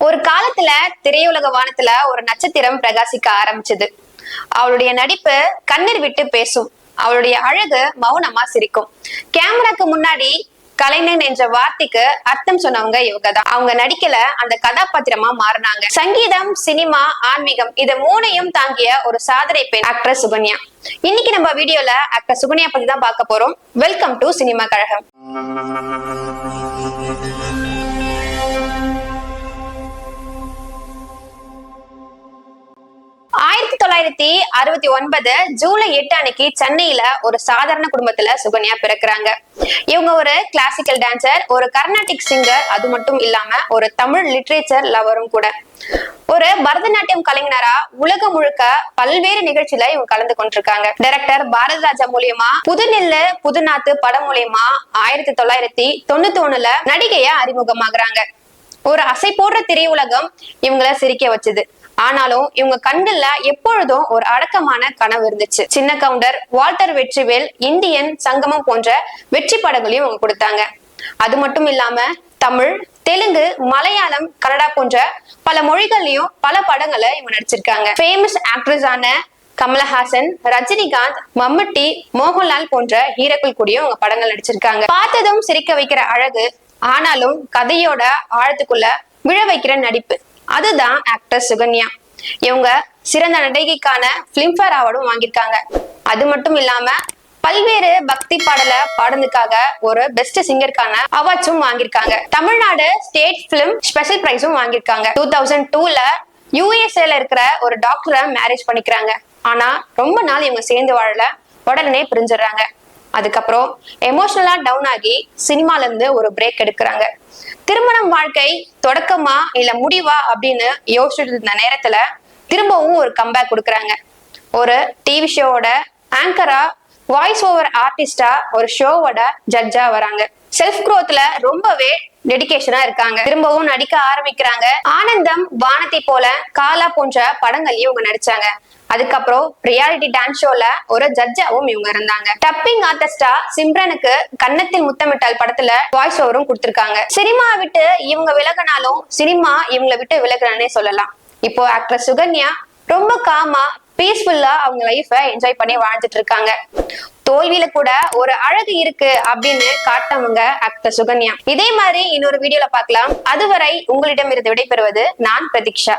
ஒரு காலத்துல திரையுலக வானத்துல ஒரு நட்சத்திரம் பிரகாசிக்க ஆரம்பிச்சது. அவளுடைய நடிப்பு கண்ணீர் விட்டு பேசும். அவளுடைய அழகு மௌனமா சிரிக்கும். கேமராக்கு முன்னாடி கலைஞன் என்ற வார்த்தைக்கு அர்த்தம் சொன்னவங்க இவங்கதான். அவங்க நடிக்கல, அந்த கதாபாத்திரமா மாறினாங்க. சங்கீதம், சினிமா, ஆன்மீகம் இத மூணையும் தாங்கிய ஒரு சாதனை பெண் ஆக்ட்ரஸ் சுகன்யா. இன்னைக்கு நம்ம வீடியோல ஆக்டர் சுகன்யா பத்தி தான் பார்க்க போறோம். வெல்கம் டு சினிமா கழகம். 1969 ஜூலை 8 அன்னைக்கு சென்னையில ஒரு சாதாரண குடும்பத்துல சுகன்யா பிறக்குறாங்க. இவங்க ஒரு கிளாசிக்கல் டான்சர், ஒரு கர்நாடிக் சிங்கர், அது மட்டும் இல்லாம ஒரு தமிழ் லிட்ரேச்சர் லவரும் கூட. ஒரு பரதநாட்டியம் கலைஞரா உலகம் முழுக்க பல்வேறு நிகழ்ச்சியில இவங்க கலந்து கொண்டிருக்காங்க. டைரக்டர் பாரதிராஜா மூலியமா புதுநெல்லு புதுநாத்து படம் மூலியமா 1991 நடிகையா அறிமுகமாகறாங்க. ஒரு அசை போடுற திரையுலகம் இவங்கள சிரிக்க வச்சது. ஆனாலும் இவங்க கண்கள்ல எப்பொழுதும் ஒரு அடக்கமான கனவு இருந்துச்சு. சின்ன கவுண்டர், வால்டர் வெற்றிவேல், இந்தியன் சங்கமம் போன்ற வெற்றி படங்களையும் இவங்க கொடுத்தாங்க. அது மட்டும் இல்லாம தமிழ், தெலுங்கு, மலையாளம், கன்னடா போன்ற பல மொழிகள்லயும் பல படங்களை இவங்க நடிச்சிருக்காங்க. ஃபேமஸ் ஆக்ட்ரஸ் ஆன கமலஹாசன், ரஜினிகாந்த், மம்முட்டி, மோகன்லால் போன்ற ஹீரோக்கள் கூடயும் இவங்க படங்கள் நடிச்சிருக்காங்க. பார்த்ததும் சிரிக்க வைக்கிற அழகு, ஆனாலும் கதையோட ஆழத்துக்குள்ள விழ வைக்கிற நடிப்பு, அதுதான் ஆக்டர் சுகன்யா. இவங்க சிறந்த நடிகைக்கான பிலிம்பேர் அவார்டும் வாங்கியிருக்காங்க. அது மட்டும் இல்லாம பல்வேறு பக்தி பாடல பாடுனதுக்காக ஒரு பெஸ்ட் சிங்கருக்கான அவார்ட்ஸும் வாங்கியிருக்காங்க. தமிழ்நாடு ஸ்டேட் பிலிம் ஸ்பெஷல் பிரைஸும் வாங்கியிருக்காங்க. 2002ல யுஎஸ்ஏல இருக்கிற ஒரு டாக்டரை மேரேஜ் பண்ணிக்கிறாங்க. ஆனா ரொம்ப நாள் இவங்க சேர்ந்து வாழல, உடனே பிரிஞ்சிடறாங்க. அதுக்கப்புறம் எமோஷனலா டவுன் ஆகி சினிமால இருந்து ஒரு பிரேக் எடுக்கிறாங்க. திருமணம் வாழ்க்கை தொடக்கமா இல்ல முடிவா அப்படின்னு யோசிச்சுட்டு இருந்த நேரத்துல திரும்பவும் ஒரு கம்பேக் கொடுக்குறாங்க. ஒரு டிவி ஷோவோட ஆங்கரா, வாய்ஸ் ஓவர் ஆர்டிஸ்டா, ஒரு ஷோவோட ஜட்ஜா வராங்க. செல்ஃப் குரோத்ல ரொம்பவே டெடிகேஷனா இருக்காங்க. திரும்பவும் நடிக்க ஆரம்பிக்கிறாங்க. ஆனந்தம், வானத்தை போல, காலா போன்ற படங்கள்லயும் இவங்க நடிச்சாங்க. அதுக்கப்புறம் ரியாலிட்டி டான்ஸ் ஷோல ஒரு ஜட்ஜாவும் இவங்க இருந்தாங்க. டப்பிங் ஆர்டிஸ்டா சிம்ரனுக்கு கன்னத்தில் முத்தமிட்டால் படத்துல வாய்ஸ் ஓவரும் கொடுத்திருக்காங்க. சினிமா விட்டு இவங்க விலகினாலும் சினிமா இவங்களை விட்டு விலகுறானே சொல்லலாம். இப்போ ஆக்ட்ரஸ் சுகன்யா ரொம்ப காமா பீஸ்ஃபுல்லா அவங்க லைஃப என்ஜாய் பண்ணி வாழ்ந்துட்டு இருக்காங்க. தோல்வியில கூட ஒரு அழகு இருக்கு அப்படின்னு காட்டவங்க ஆக்டர் சுகன்யா. இதே மாதிரி இன்னொரு வீடியோல பார்க்கலாம். அதுவரை உங்களிடம் இருந்து விடைபெறுவது நான் பிரதீக்ஷா.